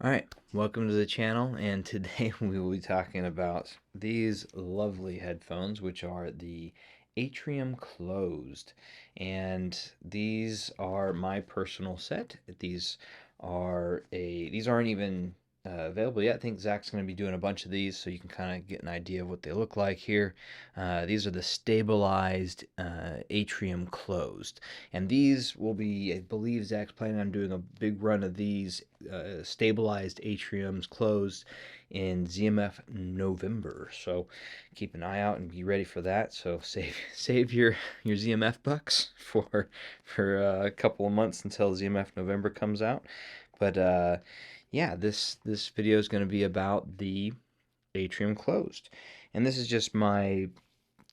Alright, welcome to the channel, and today we will be talking about these lovely headphones, which are the Atrium Closed. And these are my personal set. These aren't even available yet. I think Zach's going to be doing a bunch of these, so you can kind of get an idea of what they look like here. These are the stabilized Atrium Closed. And these will be, I believe Zach's planning on doing a big run of these stabilized atriums closed in ZMF November. So keep an eye out and be ready for that. So save your ZMF bucks for a couple of months until ZMF November comes out. But yeah, this video is going to be about the atrium closed, and this is just my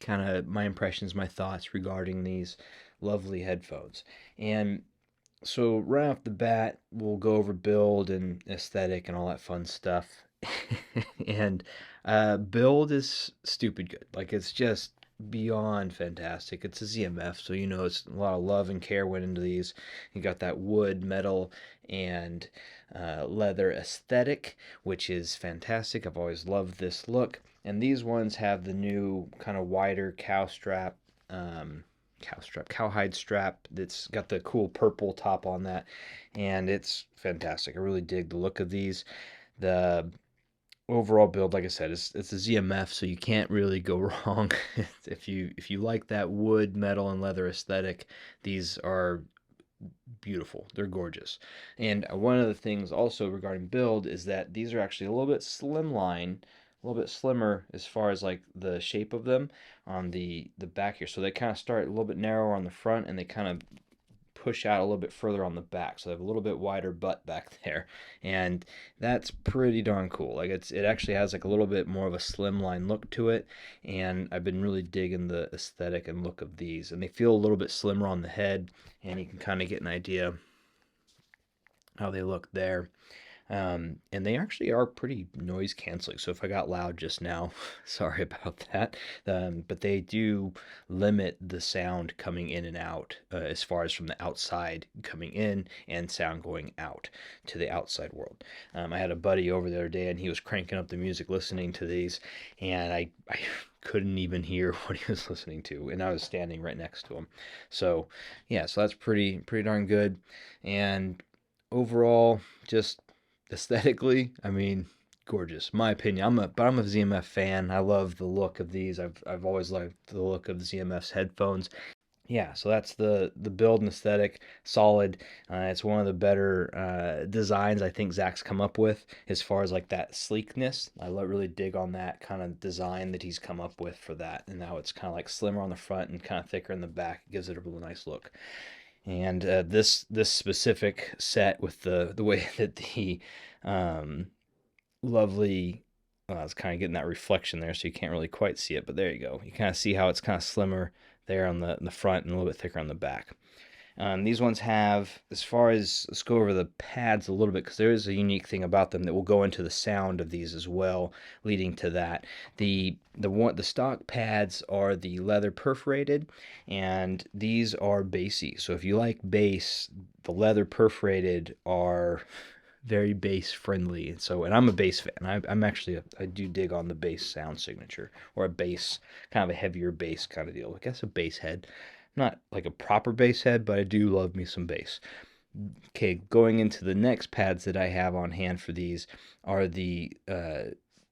impressions, my thoughts regarding these lovely headphones. And so right off the bat, we'll go over build and aesthetic and all that fun stuff. And build is stupid good. Like, it's just beyond fantastic. It's a ZMF, so you know it's a lot of love and care went into these. You got that wood, metal, and leather aesthetic, which is fantastic. I've always loved this look. And these ones have the new kind of wider cowhide strap that's got the cool purple top on that, and it's fantastic. I really dig the look of these. The overall build, like I said, it's a ZMF, so you can't really go wrong. If you like that wood, metal, and leather aesthetic, these are beautiful. They're gorgeous. And one of the things also regarding build is that these are actually a little bit slimline, a little bit slimmer as far as like the shape of them on the back here. So they kind of start a little bit narrower on the front, and they kind of push out a little bit further on the back, so they have a little bit wider butt back there, and that's pretty darn cool. Like, it actually has like a little bit more of a slimline look to it, and I've been really digging the aesthetic and look of these, and they feel a little bit slimmer on the head, and you can kind of get an idea how they look there. And they actually are pretty noise canceling. So if I got loud just now, sorry about that. But they do limit the sound coming in and out, as far as from the outside coming in and sound going out to the outside world. I had a buddy over the other day, and he was cranking up the music listening to these, and I couldn't even hear what he was listening to, and I was standing right next to him. So yeah, so that's pretty darn good. And overall, just aesthetically, I mean, gorgeous. My opinion. I'm a ZMF fan. I love the look of these. I've always liked the look of ZMF's headphones. Yeah, so that's the build and aesthetic. Solid. It's one of the better designs I think Zach's come up with as far as like that sleekness. Really dig on that kind of design that he's come up with for that. And now it's kind of like slimmer on the front and kind of thicker in the back. It gives it a really nice look. And this specific set with the way that the um, lovely, it's kind of getting that reflection there, so you can't really quite see it, but there you go. You kind of see how it's kind of slimmer there on the front and a little bit thicker on the back. These ones have, as far as, let's go over the pads a little bit, because there is a unique thing about them that will go into the sound of these as well, leading to that. The stock pads are the leather perforated, and these are bassy. So if you like bass, the leather perforated are very bass friendly. And I'm a bass fan. I do dig on the bass sound signature, or a bass, kind of a heavier bass kind of deal. I guess a bass head. Not like a proper bass head, but I do love me some bass. Okay, going into the next pads that I have on hand for these are the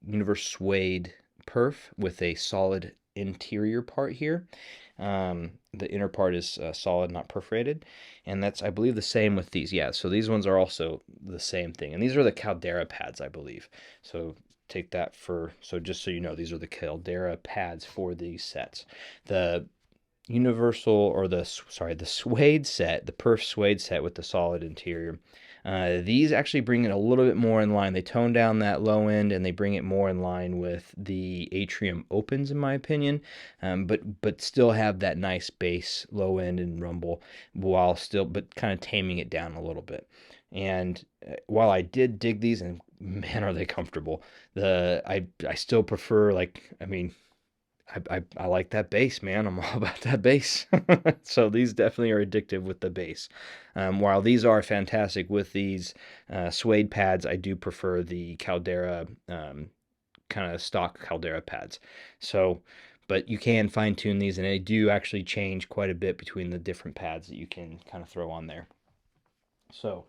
Universe Suede perf with a solid interior part here. The inner part is solid, not perforated, and that's, I believe, the same with these. Yeah, so these ones are also the same thing, and these are the Caldera pads, I believe. So take that just so you know, these are the Caldera pads for these sets. The Universal, or the Suede set, the perf Suede set with the solid interior. These actually bring it a little bit more in line. They tone down that low end, and they bring it more in line with the Atrium Opens, in my opinion. But still have that nice bass, low end, and rumble, while still, but kind of taming it down a little bit. And while I did dig these, and man, are they comfortable. I still prefer, like, I mean, I like that bass, man. I'm all about that bass. So these definitely are addictive with the bass. While these are fantastic with these suede pads, I do prefer the Caldera kind of stock Caldera pads. So, but you can fine tune these, and they do actually change quite a bit between the different pads that you can kind of throw on there. So,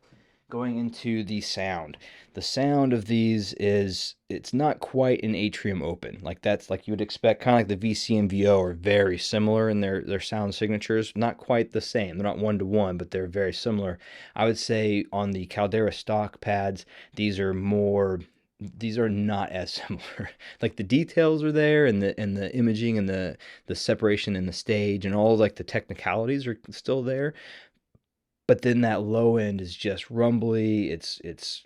going into the sound of these is it's not quite an Atrium Open. Like that's like you would expect, kind of like the VC and VO are very similar in their sound signatures. Not quite the same. They're not one to one, but they're very similar. I would say on the Caldera stock pads, these are more these are not as similar. Like the details are there, and the imaging and the separation in the stage and all like the technicalities are still there, but then that low end is just rumbly. It's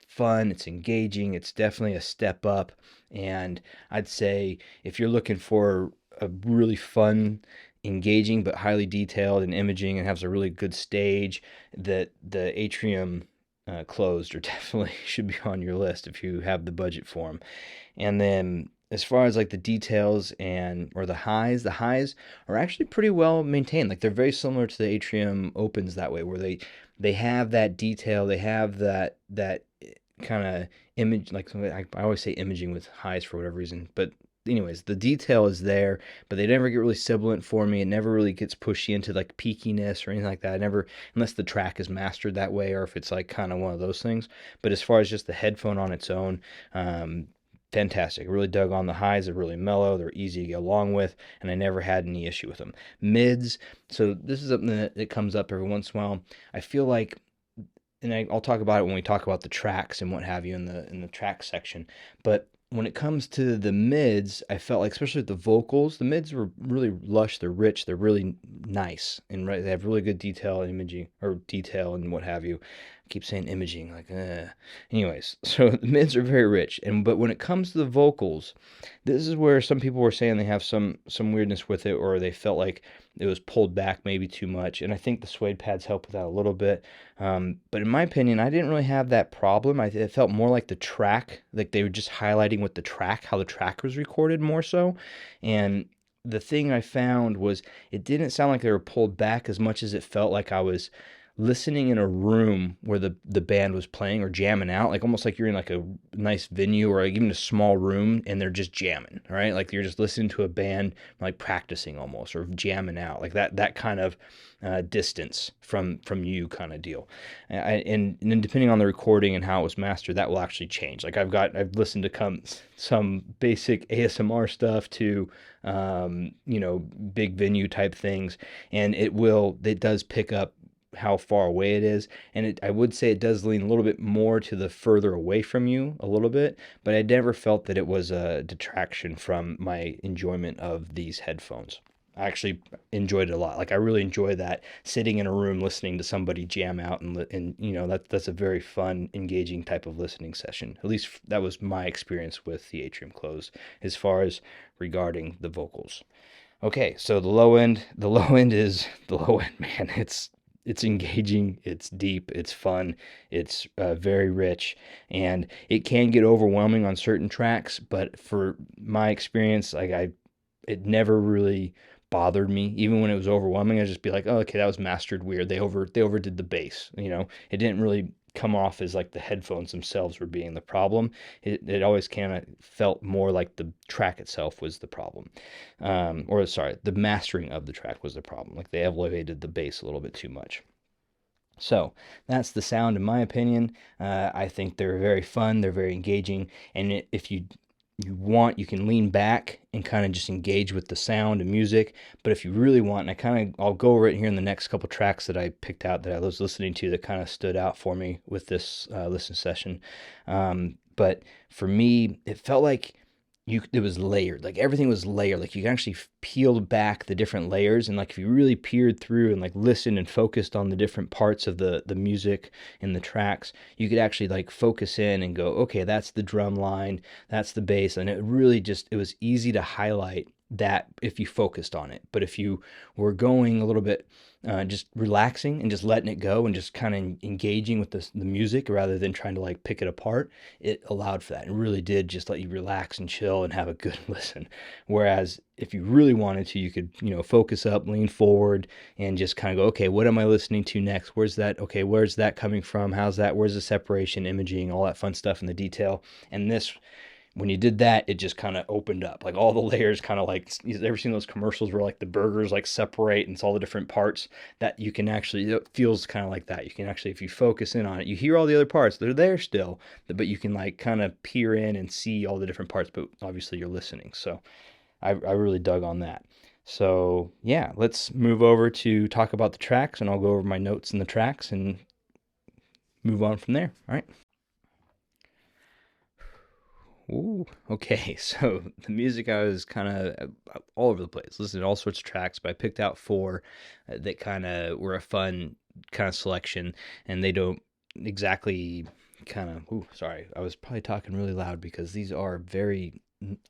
fun, it's engaging, it's definitely a step up. And I'd say if you're looking for a really fun, engaging but highly detailed and imaging and has a really good stage, that the Atrium Closed or definitely should be on your list if you have the budget for them. And then as far as like the details and or the highs are actually pretty well maintained. Like they're very similar to the Atrium Opens that way, where they have that detail, they have that kind of image. Like I always say imaging with highs for whatever reason, but anyways, the detail is there, but they never get really sibilant for me. It never really gets pushy into like peakiness or anything like that. I never, unless the track is mastered that way or if it's like kind of one of those things. But as far as just the headphone on its own, fantastic. I really dug on the highs. They're really mellow. They're easy to get along with, and I never had any issue with them. Mids. So this is something that comes up every once in a while. I feel like, and I'll talk about it when we talk about the tracks and what have you in the track section. But when it comes to the mids, I felt like, especially with the vocals, the mids were really lush. They're rich. They're really nice, and they have really good detail and imaging or detail and what have you. I keep saying imaging, like, anyways. So the mids are very rich, and but when it comes to the vocals, this is where some people were saying they have some weirdness with it, or they felt like it was pulled back maybe too much. And I think the suede pads help with that a little bit. But in my opinion, I didn't really have that problem. It felt more like the track, like they were just highlighting with the track, how the track was recorded more so. And the thing I found was it didn't sound like they were pulled back as much as it felt like I was listening in a room where the band was playing or jamming out, like almost like you're in like a nice venue or like even a small room and they're just jamming, right? Like you're just listening to a band like practicing almost or jamming out, like that kind of distance from you kind of deal. And then depending on the recording and how it was mastered, that will actually change. Like I've listened to some basic ASMR stuff to big venue type things, and it does pick up how far away it is, and I would say it does lean a little bit more to the further away from you a little bit, but I never felt that it was a detraction from my enjoyment of these headphones. I actually enjoyed it a lot. Like I really enjoy that sitting in a room listening to somebody jam out, and that's a very fun, engaging type of listening session. At least that was my experience with the Atrium Closed as far as regarding the vocals. Okay, so the low end is the low end, man. It's engaging, it's deep, it's fun, it's very rich, and it can get overwhelming on certain tracks. But for my experience, it never really bothered me. Even when it was overwhelming, I'd just be like, oh, okay, that was mastered weird. They overdid the bass. It didn't really come off as like the headphones themselves were being the problem. It always kind of felt more like the track itself was the problem, or sorry, the mastering of the track was the problem. Like they elevated the bass a little bit too much. So that's the sound, in my opinion. I think they're very fun. They're very engaging, and if you want, you can lean back and kind of just engage with the sound and music. But if you really want, and I'll go over it here in the next couple tracks that I picked out that I was listening to that kind of stood out for me with this listen session. But for me, it felt like it was layered, like everything was layered, like you can actually peel back the different layers, and like if you really peered through and like listened and focused on the different parts of the music and the tracks, you could actually like focus in and go, okay, that's the drum line, that's the bass, and it was easy to highlight that if you focused on it. But if you were going a little bit, just relaxing and just letting it go and just kind of engaging with the music rather than trying to like pick it apart, it allowed for that and really did just let you relax and chill and have a good listen. Whereas if you really wanted to, you could, focus up, lean forward, and just kind of go, okay, what am I listening to next? Where's that? Okay, where's that coming from? How's that? Where's the separation, imaging, all that fun stuff in the detail? And this, when you did that, it just kind of opened up. Like all the layers kind of like, you've ever seen those commercials where like the burgers like separate and it's all the different parts that you can actually, it feels kind of like that. You can actually, if you focus in on it, you hear all the other parts, they're there still, but you can like kind of peer in and see all the different parts, but obviously you're listening. So I really dug on that. So yeah, let's move over to talk about the tracks, and I'll go over my notes in the tracks and move on from there. All right. Ooh, okay. So the music, I was kind of all over the place, listening to all sorts of tracks, but I picked out four that kind of were a fun kind of selection, and they don't exactly kind of. Ooh, sorry, I was probably talking really loud because these are very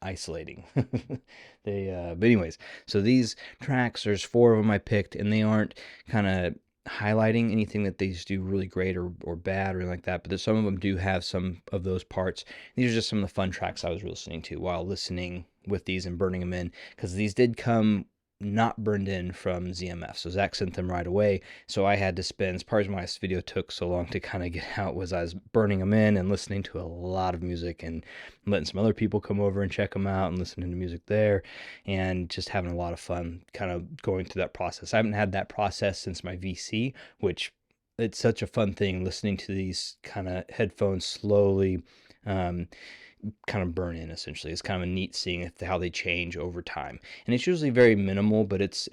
isolating. But anyways, so these tracks, there's four of them I picked, and they aren't kind of highlighting anything that these do really great or bad or anything like that, but some of them do have some of those parts. These are just some of the fun tracks I was listening to while listening with these and burning them in, because these did come not burned in from ZMF. So Zach sent them right away. So I had to spend, as part of why this video took so long to kind of get out, was I was burning them in and listening to a lot of music and letting some other people come over and check them out and listening to music there and just having a lot of fun kind of going through that process. I haven't had that process since my VC, which it's such a fun thing listening to these kind of headphones slowly kind of burn in. Essentially, it's kind of a neat seeing how they change over time, and it's usually very minimal, but it's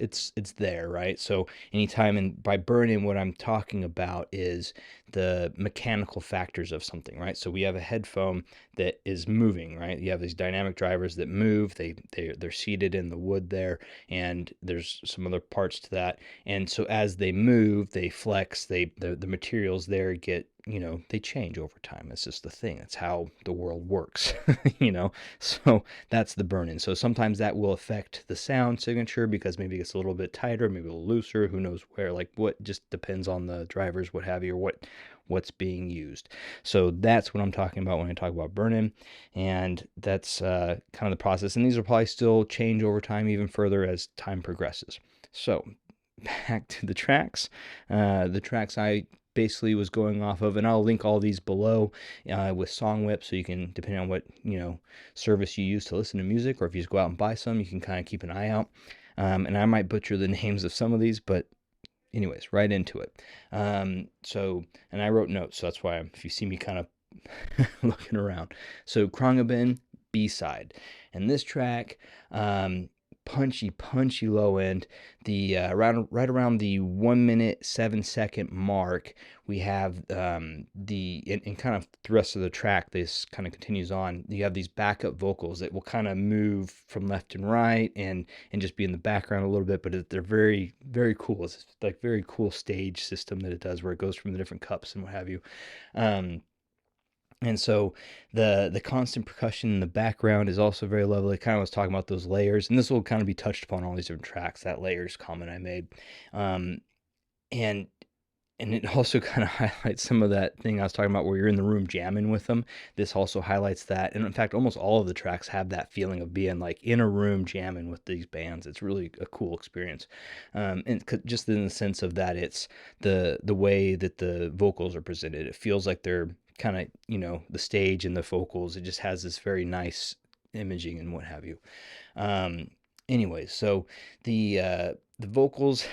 there, right? So anytime, and by burn in, what I'm talking about is the mechanical factors of something, right? So we have a headphone that is moving, right? You have these dynamic drivers that move. They're seated in the wood there, and there's some other parts to that. And so as they move, they flex. The materials there get, they change over time. It's just the thing. It's how the world works, So that's the burn in. So sometimes that will affect the sound signature because maybe it's a little bit tighter, maybe a little looser. Who knows where? Like what? Just depends on the drivers, what have you, or what's being used. So that's what I'm talking about when I talk about burn-in, and that's kind of the process. And these will probably still change over time even further as time progresses. So back to the tracks. The tracks I basically was going off of, and I'll link all these below with Song Whip, so you can, depending on what service you use to listen to music, or if you just go out and buy some, you can kind of keep an eye out. And I might butcher the names of some of these, but anyways, right into it. So, and I wrote notes, so that's why if you see me kind of looking around. So Khruangbin B-side, and this track, punchy low end. The right around the 1 minute 7 second mark, we have and kind of the rest of the track, this kind of continues on. You have these backup vocals that will kind of move from left and right and just be in the background a little bit, but they're very, very cool. It's like very cool stage system that it does, where it goes from the different cups and what have you. And so the constant percussion in the background is also very lovely. I kind of was talking about those layers, and this will kind of be touched upon all these different tracks, that layers comment I made. And it also kind of highlights some of that thing I was talking about where you're in the room jamming with them. This also highlights that. And in fact, almost all of the tracks have that feeling of being like in a room jamming with these bands. It's really a cool experience. And just in the sense of that, it's the way that the vocals are presented. It feels like they're kind of, the stage and the vocals, it just has this very nice imaging and what have you. Anyways, so the vocals,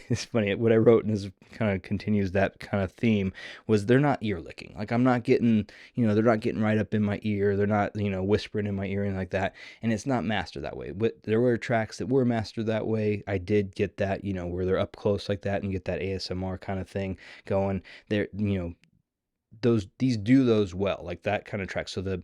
it's funny, what I wrote, and this kind of continues that kind of theme, was they're not ear licking. Like I'm not getting, they're not getting right up in my ear. They're not, whispering in my ear and like that. And it's not mastered that way. But there were tracks that were mastered that way. I did get that, where they're up close like that and get that ASMR kind of thing going. They're, these do those well, like that kind of track. So the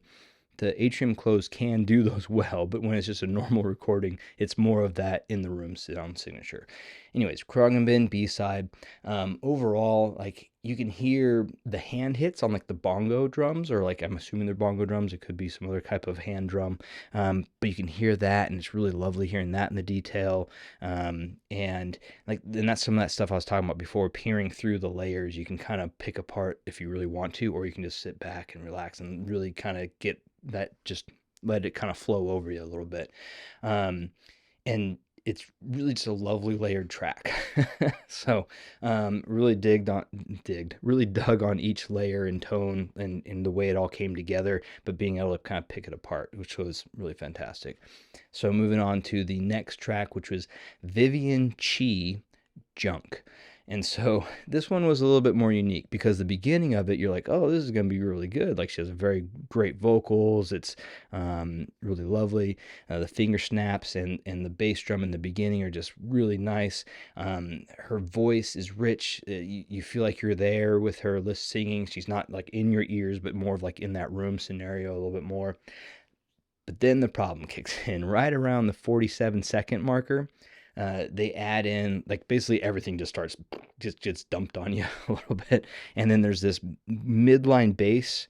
Atrium Closed can do those well, but when it's just a normal recording, it's more of that in the room sound signature. anyways, Khruangbin B-side. Overall, like you can hear the hand hits on like the bongo drums, or like I'm assuming they're bongo drums. It could be some other type of hand drum, but you can hear that, and it's really lovely hearing that in the detail. And that's some of that stuff I was talking about before. Peering through the layers, you can kind of pick apart if you really want to, or you can just sit back and relax and really kind of get that, just let it kind of flow over you a little bit. Um, and it's really just a lovely layered track. So really really dug on each layer and tone and the way it all came together, but being able to kind of pick it apart, which was really fantastic. So moving on to the next track, which was Vivienne Chi Junk. And so this one was a little bit more unique because the beginning of it, you're like, oh, this is going to be really good. Like she has very great vocals. It's really lovely. The finger snaps and the bass drum in the beginning are just really nice. Her voice is rich. You feel like you're there with her singing. She's not like in your ears, but more of like in that room scenario a little bit more. But then the problem kicks in right around the 47-second marker. They add in like basically everything just gets dumped on you a little bit, and then there's this midline bass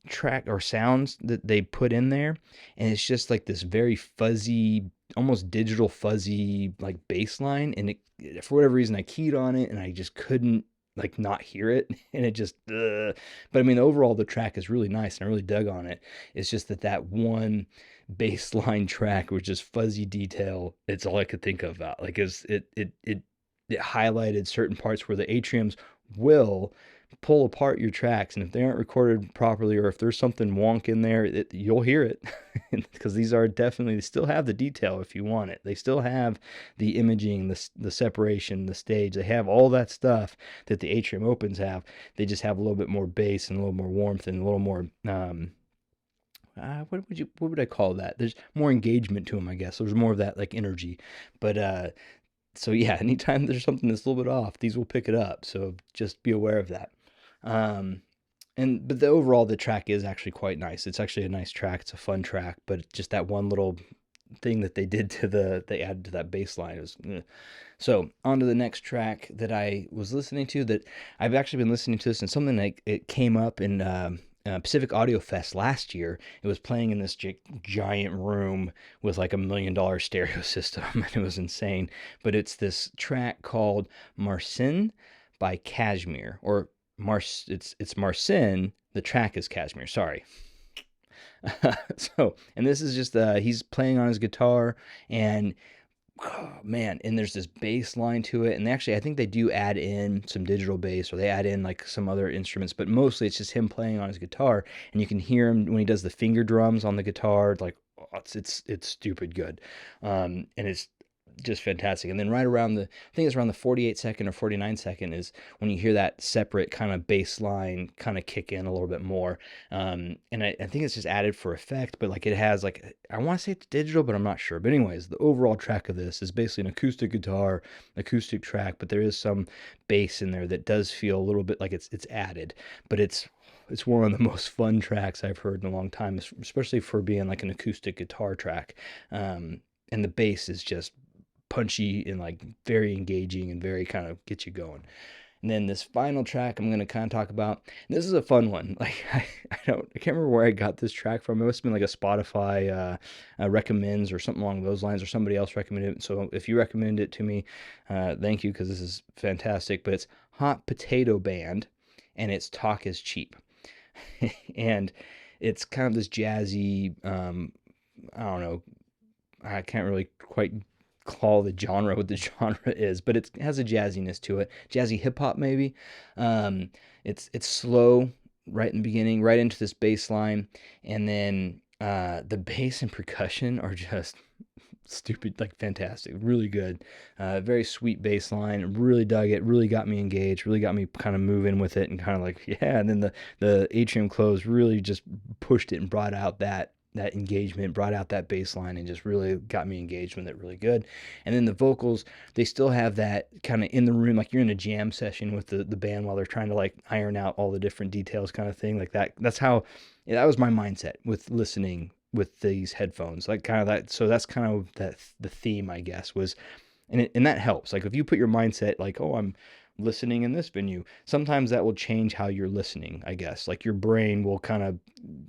track or sounds that they put in there, and it's just like this very fuzzy, almost digital fuzzy like bass line, and for whatever reason I keyed on it and I just couldn't like not hear it, and it just but I mean overall the track is really nice and I really dug on it. It's just that one bass line track was just fuzzy detail. It's all I could think about. Like it highlighted certain parts where the atriums will pull apart your tracks, and if they aren't recorded properly, or if there's something wonk in there, you'll hear it. Because these are definitely, they still have the detail if you want it. They still have the imaging, the separation, the stage. They have all that stuff that the atrium opens have. They just have a little bit more bass and a little more warmth and a little more what would I call that? There's more engagement to them, I guess. There's more of that like energy. But so yeah, anytime there's something that's a little bit off, these will pick it up. So just be aware of that. But the track is actually quite nice. It's actually a nice track. It's a fun track, but just that one little thing that they added to that bass line is. So on to the next track that I was listening to, that I've actually been listening to this, and something like it came up in Pacific Audio Fest last year. It was playing in this giant room with like $1 million stereo system, and it was insane. But it's this track called Marcin by Kashmir, or it's Marcin. The track is Kashmir. Sorry. And this is just he's playing on his guitar, and oh, man, and there's this bass line to it, and I think they do add in some digital bass, or they add in like some other instruments, but mostly it's just him playing on his guitar, and you can hear him when he does the finger drums on the guitar, like it's stupid good, and it's just fantastic. And then right around I think it's around the 48-second or 49-second is when you hear that separate kind of bass line kind of kick in a little bit more. And I think it's just added for effect, but like it has like, I want to say it's digital, but I'm not sure. But anyways, the overall track of this is basically an acoustic guitar, acoustic track, but there is some bass in there that does feel a little bit like it's added, but it's one of the most fun tracks I've heard in a long time, especially for being like an acoustic guitar track. And the bass is just punchy and like very engaging and very kind of get you going. And then this final track I'm going to kind of talk about, and this is a fun one. Like I can't remember where I got this track from. It must have been like a Spotify recommends or something along those lines, or somebody else recommended it. So if you recommend it to me, thank you, because this is fantastic. But it's Hot Potato Band, and it's Talk is Cheap. And it's kind of this jazzy, I don't know, I can't really quite call the genre what the genre is, but it has a jazziness to it, jazzy hip hop maybe. It's slow right in the beginning, right into this bass line, and then the bass and percussion are just stupid, like fantastic, really good. Very sweet bass line, really dug it, really got me engaged, really got me kind of moving with it, and kind of like, yeah. And then the Atrium Closed really just pushed it and brought out that engagement, brought out that bass line, and just really got me engaged with it really good. And then the vocals, they still have that kind of in the room, like you're in a jam session with the band while they're trying to like iron out all the different details kind of thing, like that. That's how, yeah, that was my mindset with listening with these headphones, like kind of that. So that's kind of the theme, I guess, was and that helps. Like if you put your mindset like, oh, I'm listening in this venue, sometimes that will change how you're listening, I guess. Like your brain will kind of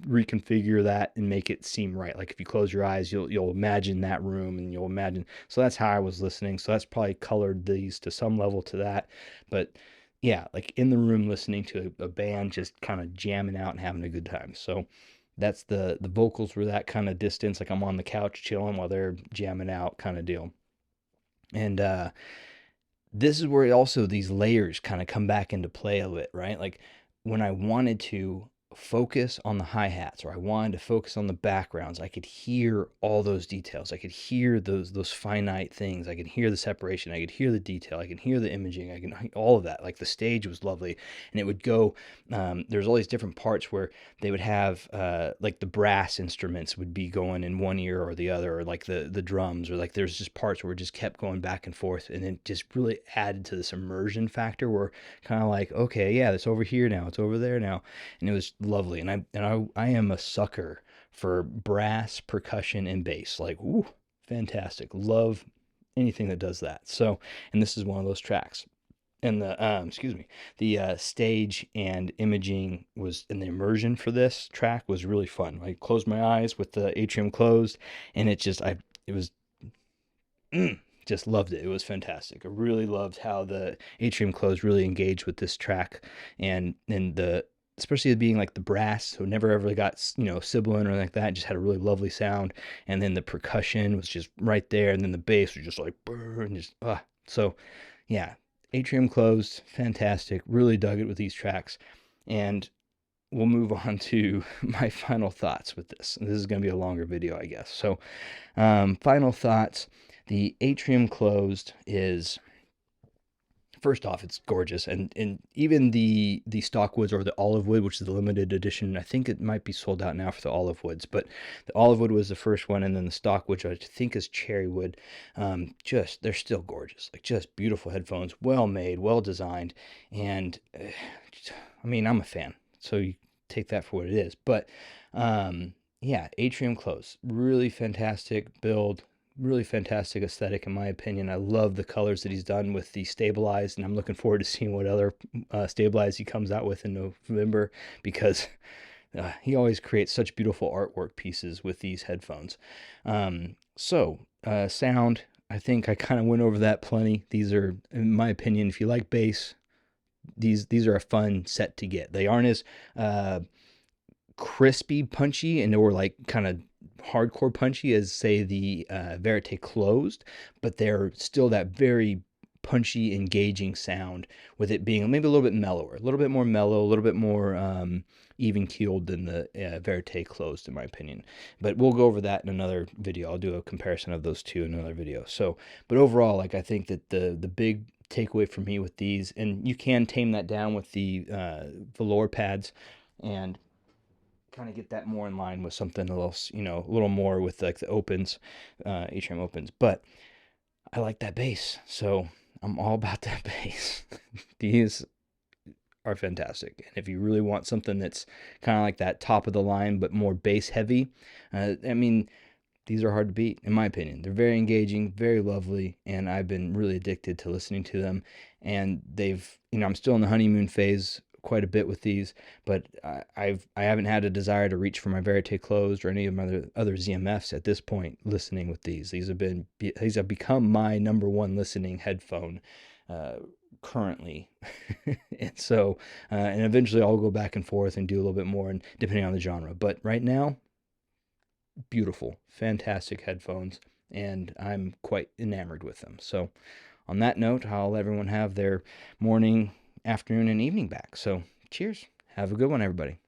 reconfigure that and make it seem right. Like if you close your eyes, you'll imagine that room, and you'll imagine. So that's how I was listening. So that's probably colored these to some level to that. But yeah, like in the room listening to a band just kind of jamming out and having a good time. So that's the vocals were that kind of distance, like I'm on the couch chilling while they're jamming out kind of deal. And this is where also these layers kind of come back into play a bit, right? Like when I wanted to focus on the hi-hats, or I wanted to focus on the backgrounds, I could hear all those details. I could hear those finite things. I could hear the separation. I could hear the detail. I could hear the imaging. I can all of that. Like the stage was lovely, and it would go. There's all these different parts where they would have like the brass instruments would be going in one ear or the other, or like the drums, or like there's just parts where it just kept going back and forth, and it just really added to this immersion factor. Where kind of like, okay, yeah, it's over here now, it's over there now, and it was lovely. And I am a sucker for brass, percussion, and bass. Like, ooh, fantastic. Love anything that does that. So, and this is one of those tracks. And the stage and imaging was, and the immersion for this track was really fun. I closed my eyes with the atrium closed, and it was, just loved it. It was fantastic. I really loved how the atrium closed really engaged with this track, and especially it being like the brass, so it never ever got sibilant or anything like that. It just had a really lovely sound, and then the percussion was just right there, and then the bass was just like and just so yeah, atrium closed, fantastic. Really dug it with these tracks, and we'll move on to my final thoughts with this. This is going to be a longer video, I guess. So final thoughts. The atrium closed is, first off, it's gorgeous, and even the stock woods, or the olive wood, which is the limited edition. I think it might be sold out now for the olive woods, but the olive wood was the first one, and then the stock wood, which I think is cherry wood. Just they're still gorgeous, like just beautiful headphones, well made, well designed, and I mean, I'm a fan, so you take that for what it is. But yeah, atrium close, really fantastic build. Really fantastic aesthetic in my opinion. I love the colors that he's done with the stabilized, and I'm looking forward to seeing what other stabilized he comes out with in November, because he always creates such beautiful artwork pieces with these headphones. Sound, I think I kind of went over that plenty. These are, in my opinion, if you like bass, these are a fun set to get. They aren't as crispy, punchy, and or like kind of hardcore punchy as, say, the Verite Closed, but they're still that very punchy, engaging sound, with it being maybe a little bit mellower, a little bit more mellow, a little bit more even keeled than the Verite Closed, in my opinion. But we'll go over that in another video. I'll do a comparison of those two in another video. So, but overall, like, I think that the big takeaway for me with these, and you can tame that down with the velour pads, and kind of get that more in line with something a little more with like the opens, atrium opens. But I like that bass, so I'm all about that bass. These are fantastic, and if you really want something that's kind of like that top of the line but more bass heavy, I mean, these are hard to beat, in my opinion. They're very engaging, very lovely, and I've been really addicted to listening to them. And I'm still in the honeymoon phase quite a bit with these, but I haven't had a desire to reach for my Verite Closed or any of my other ZMFs at this point. Listening with these have become my number one listening headphone currently. And so and eventually I'll go back and forth and do a little bit more, and depending on the genre. But right now, beautiful, fantastic headphones, and I'm quite enamored with them. So on that note, I'll let everyone have their morning, afternoon, and evening back. So cheers. Have a good one, everybody.